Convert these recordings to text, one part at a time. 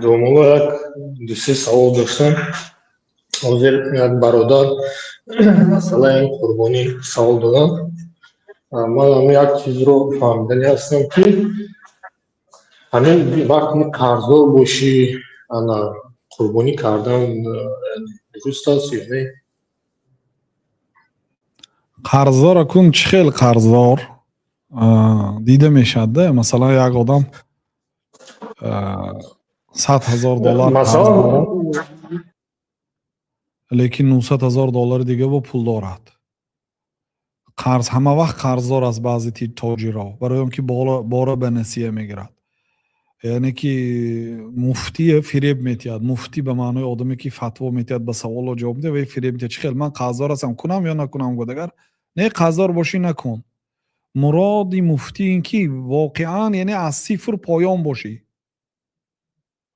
دوم یک دوستی سوال داشتم. حاضر یک برادر مثلا این قربانی سوال دادن. من هم یک چیز رو فهمیدنی هستم که همین وقتی قرضدار باشی انا قربانی کردن درست است یا نه؟ قرضدار کن چه خیلی قرضدار دیده میشد. مثلا یک آدم $100,000 قرض مثلا دارد لیکن $900,000 دیگه با پول دارد. قرض همه وقت قرضدار است. بعضی تاجرها برای اینکه بار به نسیه میگیرد، یعنی که مفتی فریب میتید. مفتی به معنای آدمی که فتوا میتید، به سوال و جواب میده و فریب میتید. چه خیلی من قرضدار هستم کنم یا نکنم؟ گفت اگر نه قرضدار باشی نکن. مراد مفتی این که واقعا یعنی از صفر پایان باشی.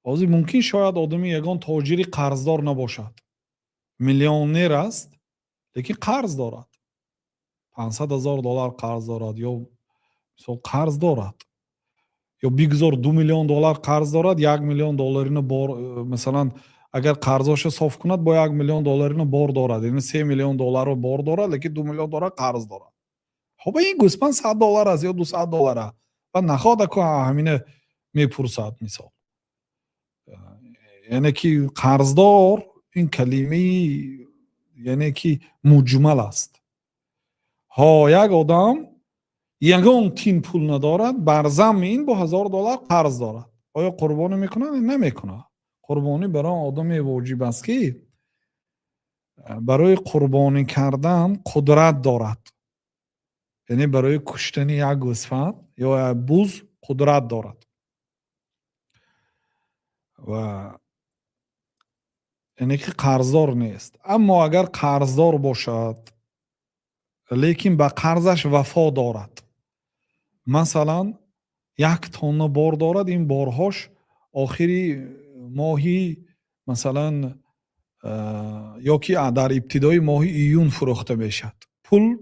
بازی ممکن شاید آدمی یگان تاجری قرضدار نباشد، میلیونر است لیکن قرض دارد، $500,000 قرض دارد یا قرض دارد، یا بگذار $2 میلیون قرض دارد، $1 میلیون مثلا اگر قرضاش صاف کند با $1 میلیون بار دارد، یعنی $3 میلیون رو بار دارد لیکن $2 میلیون قرض دارد. خب این گوسپند $100 است یا $200 و نخواد که همینه میپرسد. مثال یعنی که قرضدار این کلمه یعنی که مجمل است. ها یک آدم یگان تین پول ندارد، بر زمین با $1,000 قرض دارد. آیا قربانی میکنه؟ نمیکنه. قربانی برای آدم واجب است که برای قربانی کردن قدرت دارد، یعنی برای کشتن یک گوسفند یا بز قدرت دارد. و یعنی که قرضدار نیست. اما اگر قرضدار باشد لیکن به قرضش وفا دارد، مثلا 1 تن بار دارد، این بارهاش آخری ماهی مثلا یا که در ابتدای ماهی ایون فروخته میشد،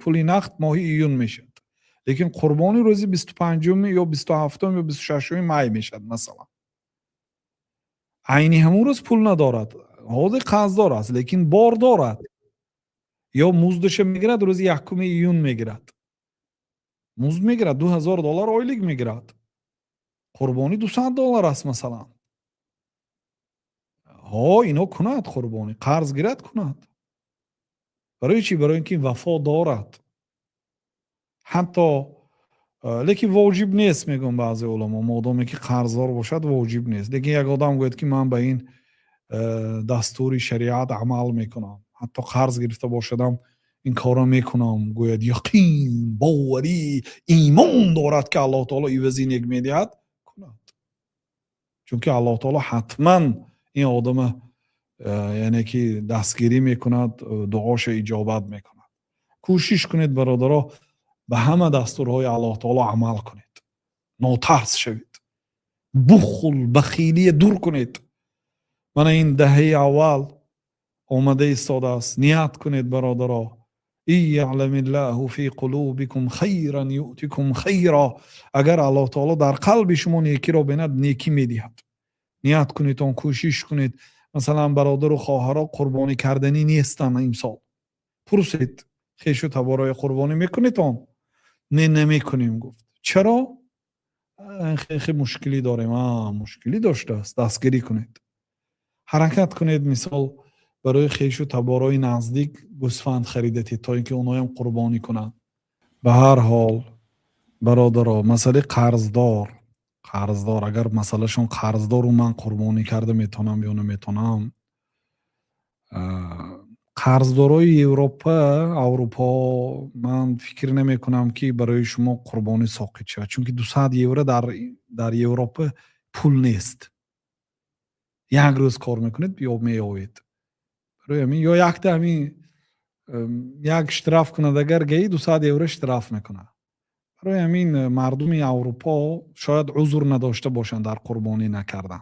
پول نقد ماهی ایون میشد، لیکن قربانی روزی 25 یا 27 یا 26 می میشد. مثلا عینی همون روز پول ندارد، حاضر قرضدار است لیکن بار دارد، یا مزدش میگیرد روز 1 ایون میگیرد، مزد میگیرد $2,000 آیلیگ میگیرد. قربانی $200 است مثلا. ها اینو کند، قربانی قرض گیرد کند. برای چی؟ برای اینکه وفا دارد. حتی لیکن واجب نیست، میگم بعضی علما مادامی که قرضدار باشد واجب نیست. لیکن یک آدم گوید که من به این دستور شریعت عمل میکنم، حتی قرض گرفته باشدم این کارا میکنم، گوید یقین باوری ایمان دارد که الله تعالی عوضی نگ میدهد، کند. چون که الله تعالی حتما این آدم یعنی که دستگیری میکند، دعاش اجابت میکند. کوشش کنید برادرها به همه دستورهای الله تعالی عمل کنید، ناترس شوید، بخیلی دور کنید. من این دهه اول آمده ایستاده است. نیت کنید برادرها، یعلم الله فی قلوبکم خیرا یؤتکم خیرا. اگر الله تعالی در قلب شما نیکی را بیند نیکی میدهد. نیت کنید، اون کوشش کنید. مثلا برادر و خواهرها قربانی کردنی نیستن امسال، پرسید خیش و تبارای قربانی میکنید؟ اون نه نمیکنیم. گفت چرا؟ خیلی مشکلی داریم. مشکلی داشته است، دستگیری کنید، حرکت کنید. مثال برای خیش و تبارای نزدیک گوسفند خریدید تا اینکه اونها هم قربانی کنند. به هر حال برادرها مسئله قرضدار اگر مسئله شون قرضدار رو من قربانی کرده میتونم یا نمیتونم، قرضدارای اروپا من فکر نمی کنم که برای شما قربانی ساقط شود، چون که €200 در اروپا پول نیست. یک روز کار میکنید بیا میآوید. برای همین یا یک اشتراف کنندگر گیی €200 اشتراف میکنه. برای همین مردم اروپا شاید عذر نداشته باشند در قربانی نکردن.